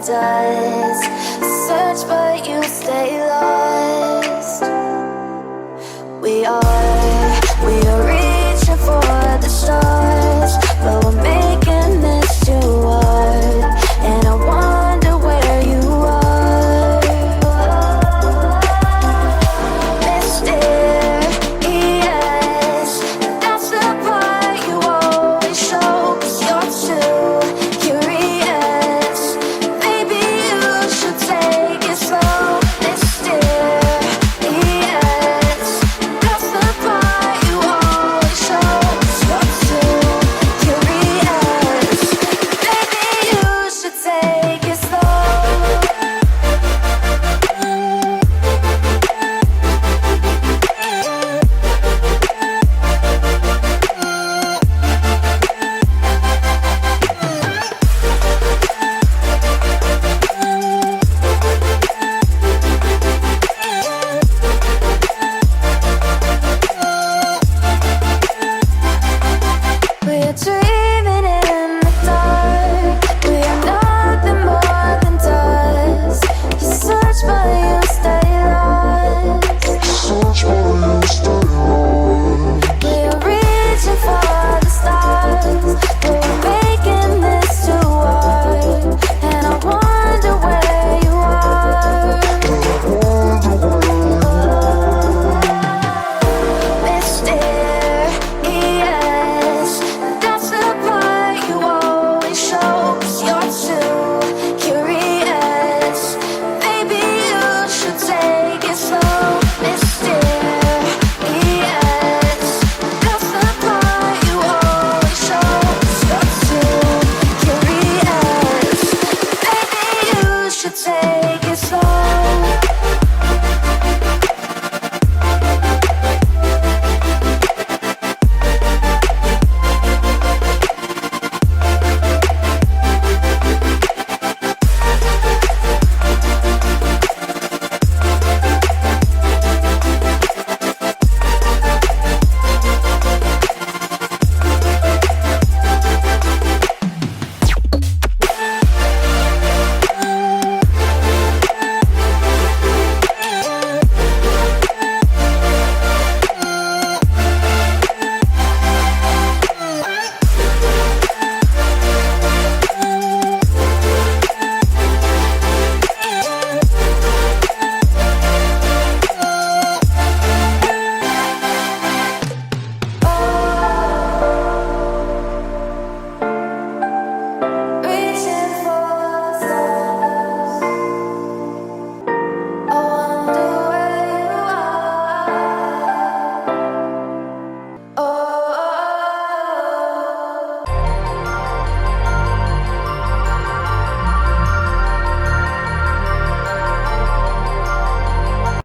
does. Search but you stay lost. We are reaching for the stars, but we're making this too hard. And I wonder where you are. Mysterious, that's the part you always show. 'Cause you're too curious. Maybe you should take it slow. Mysterious, that's the part you always show. 'Cause you're too curious. Maybe you should take it slow. We're dreaming in the dark. We are nothing more than dust. You search but you stay lost. We are reaching for the stars, but we're making this too hard. And I wonder where you are. Mysterious, that's the part you always show. 'Cause you're too curious. Maybe you should take it slow. Mysterious, that's the part you always show. 'Cause you're too curious. Maybe you should take